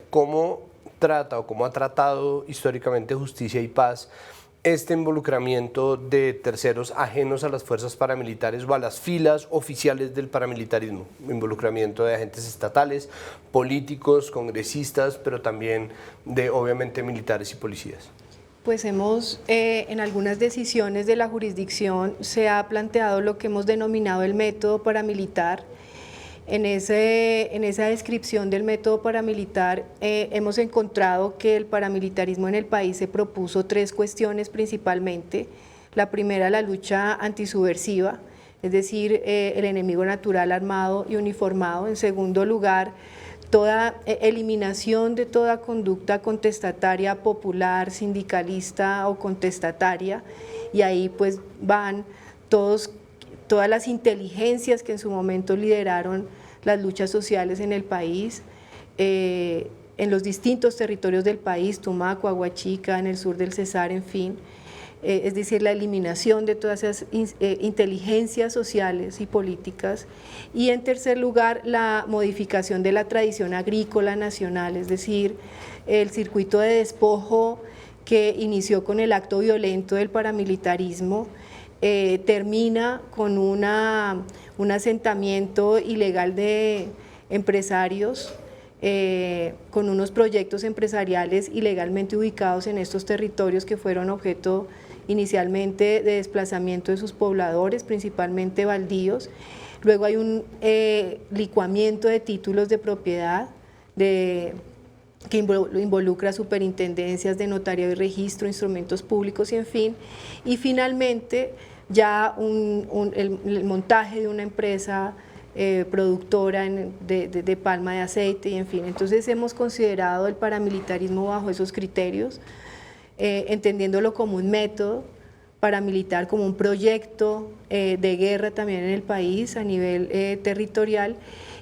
cómo trata o cómo ha tratado históricamente Justicia y Paz este involucramiento de terceros ajenos a las fuerzas paramilitares o a las filas oficiales del paramilitarismo, involucramiento de agentes estatales, políticos, congresistas, pero también de obviamente militares y policías. Pues en algunas decisiones de la jurisdicción se ha planteado lo que hemos denominado el método paramilitar. En esa descripción del método paramilitar hemos encontrado que el paramilitarismo en el país se propuso 3 cuestiones principalmente. La primera, la lucha antisubversiva, es decir, el enemigo natural armado y uniformado. En segundo lugar, toda eliminación de toda conducta contestataria popular, sindicalista o contestataria, y ahí pues van todas las inteligencias que en su momento lideraron las luchas sociales en el país, en los distintos territorios del país, Tumaco, Aguachica, en el sur del Cesar, en fin, es decir, la eliminación de todas esas inteligencias sociales y políticas. Y en tercer lugar, la modificación de la tradición agrícola nacional, es decir, el circuito de despojo que inició con el acto violento del paramilitarismo, termina con un asentamiento ilegal de empresarios, con unos proyectos empresariales ilegalmente ubicados en estos territorios que fueron objeto inicialmente de desplazamiento de sus pobladores, principalmente baldíos. Luego hay un licuamiento de títulos de propiedad que involucra superintendencias de notario y registro, instrumentos públicos y en fin. Y finalmente ya el montaje de una empresa productora de palma de aceite y en fin. Entonces hemos considerado el paramilitarismo bajo esos criterios, entendiéndolo como un método paramilitar, como un proyecto de guerra también en el país a nivel territorial,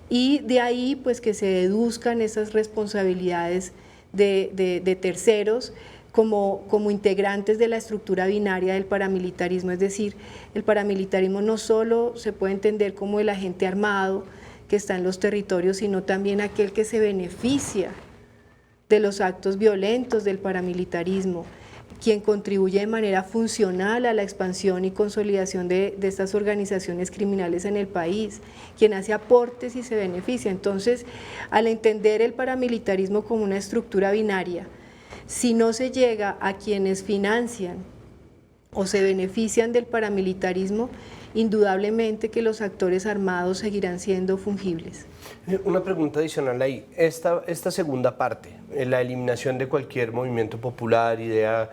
y de ahí pues que se deduzcan esas responsabilidades de terceros como integrantes de la estructura binaria del paramilitarismo. Es decir, el paramilitarismo no solo se puede entender como el agente armado que está en los territorios, sino también aquel que se beneficia de los actos violentos del paramilitarismo, quien contribuye de manera funcional a la expansión y consolidación de estas organizaciones criminales en el país, quien hace aportes y se beneficia. Entonces, al entender el paramilitarismo como una estructura binaria, si no se llega a quienes financian o se benefician del paramilitarismo, indudablemente que los actores armados seguirán siendo fungibles. Una pregunta adicional ahí, esta segunda parte, la eliminación de cualquier movimiento popular, idea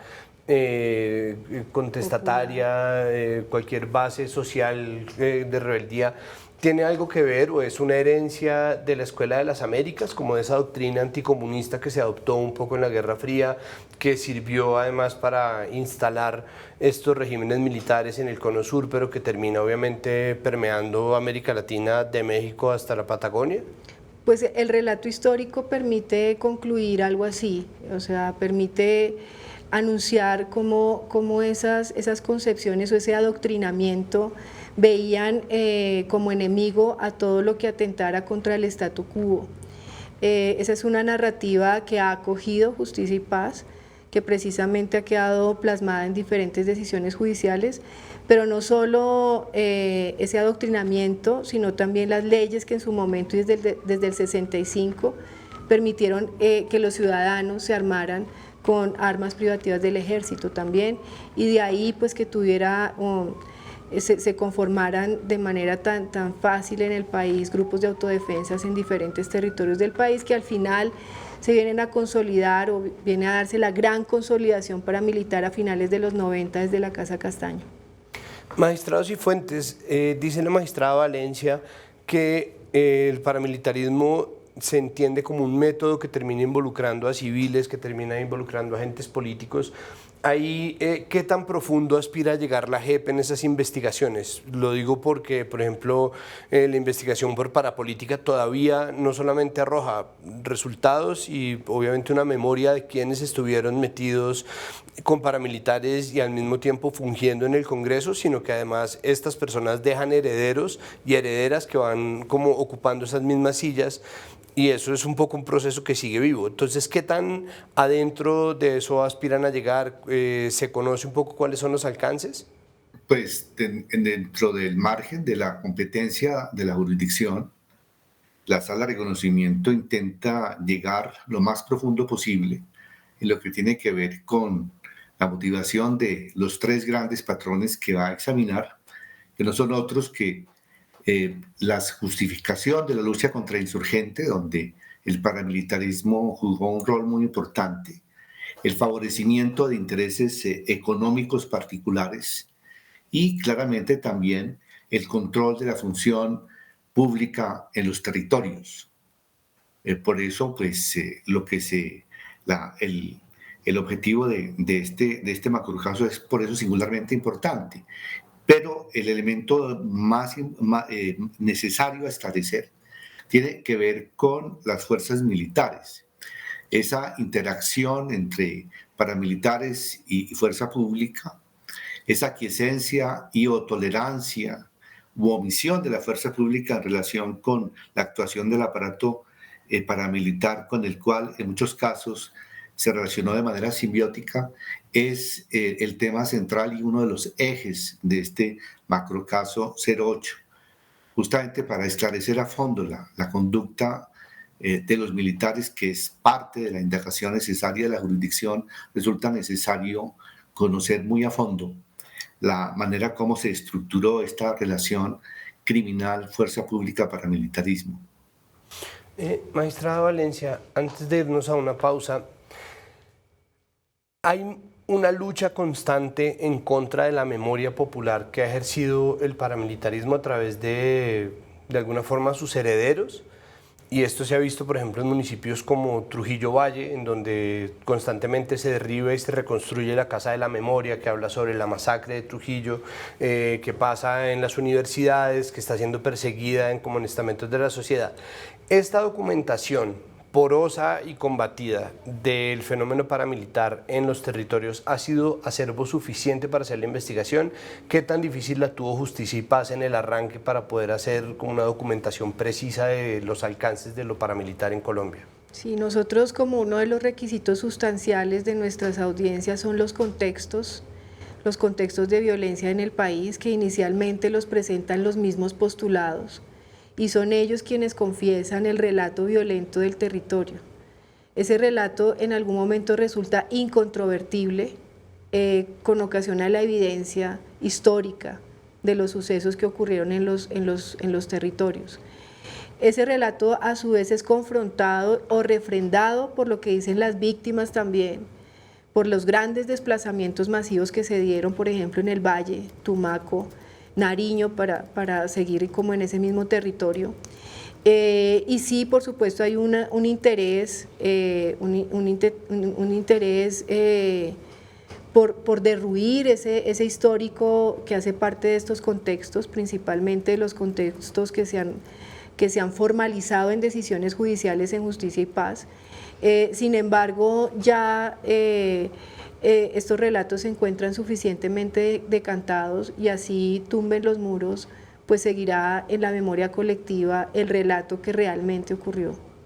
contestataria, cualquier base social de rebeldía, ¿tiene algo que ver o es una herencia de la Escuela de las Américas, como de esa doctrina anticomunista que se adoptó un poco en la Guerra Fría, que sirvió además para instalar estos regímenes militares en el Cono Sur, pero que termina obviamente permeando América Latina de México hasta la Patagonia? Pues el relato histórico permite concluir algo así, o sea, permite anunciar cómo esas concepciones o ese adoctrinamiento veían como enemigo a todo lo que atentara contra el statu quo. Esa es una narrativa que ha acogido Justicia y Paz, que precisamente ha quedado plasmada en diferentes decisiones judiciales, pero no solo ese adoctrinamiento, sino también las leyes que en su momento y desde el 65 permitieron que los ciudadanos se armaran con armas privativas del ejército también, y de ahí pues que se conformaran de manera tan fácil en el país grupos de autodefensas en diferentes territorios del país, que al final se vienen a consolidar o viene a darse la gran consolidación paramilitar a finales de los 90 desde la Casa Castaño. Magistrados y fuentes, dice la magistrada Valencia que el paramilitarismo se entiende como un método que termina involucrando a civiles, que termina involucrando a agentes políticos. Ahí, ¿qué tan profundo aspira a llegar la JEP en esas investigaciones? Lo digo porque, por ejemplo, la investigación por parapolítica todavía no solamente arroja resultados y obviamente una memoria de quienes estuvieron metidos con paramilitares y al mismo tiempo fungiendo en el Congreso, sino que además estas personas dejan herederos y herederas que van como ocupando esas mismas sillas y eso es un poco un proceso que sigue vivo. Entonces, ¿qué tan adentro de eso aspiran a llegar? ¿Se conoce un poco cuáles son los alcances? Pues dentro del margen de la competencia de la jurisdicción, la sala de reconocimiento intenta llegar lo más profundo posible en lo que tiene que ver con la motivación de los tres grandes patrones que va a examinar, que no son otros que la justificación de la lucha contra el insurgente, donde el paramilitarismo jugó un rol muy importante, el favorecimiento de intereses económicos particulares y claramente también el control de la función pública en los territorios. Por eso, pues, el objetivo de este macrocaso es por eso singularmente importante. Pero el elemento más necesario a esclarecer tiene que ver con las fuerzas militares. Esa interacción entre paramilitares y fuerza pública, esa aquiescencia y o tolerancia u omisión de la fuerza pública en relación con la actuación del aparato paramilitar, con el cual en muchos casos se relacionó de manera simbiótica, es el tema central y uno de los ejes de este macrocaso 08, justamente para esclarecer a fondo la conducta de los militares, que es parte de la indagación necesaria de la jurisdicción. Resulta necesario conocer muy a fondo la manera como se estructuró esta relación criminal, fuerza pública, paramilitarismo. Magistrado Valencia, antes de irnos a una pausa, hay una lucha constante en contra de la memoria popular que ha ejercido el paramilitarismo a través de alguna forma, sus herederos. Y esto se ha visto, por ejemplo, en municipios como Trujillo Valle, en donde constantemente se derriba y se reconstruye la Casa de la Memoria, que habla sobre la masacre de Trujillo, que pasa en las universidades, que está siendo perseguida como en estamentos de la sociedad. Esta documentación porosa y combatida del fenómeno paramilitar en los territorios ha sido acervo suficiente para hacer la investigación. ¿Qué tan difícil la tuvo Justicia y Paz en el arranque para poder hacer como una documentación precisa de los alcances de lo paramilitar en Colombia? Sí, nosotros como uno de los requisitos sustanciales de nuestras audiencias son los contextos de violencia en el país, que inicialmente los presentan los mismos postulados, y son ellos quienes confiesan el relato violento del territorio. Ese relato en algún momento resulta incontrovertible con ocasión a la evidencia histórica de los sucesos que ocurrieron en los territorios. Ese relato a su vez es confrontado o refrendado por lo que dicen las víctimas también, por los grandes desplazamientos masivos que se dieron, por ejemplo, en el Valle, Tumaco, Nariño, para seguir como en ese mismo territorio. Y sí, por supuesto, hay un interés por derruir ese histórico que hace parte de estos contextos, principalmente los contextos que se han formalizado en decisiones judiciales en Justicia y Paz. Sin embargo, ya estos relatos se encuentran suficientemente decantados, y así tumben los muros, pues seguirá en la memoria colectiva el relato que realmente ocurrió.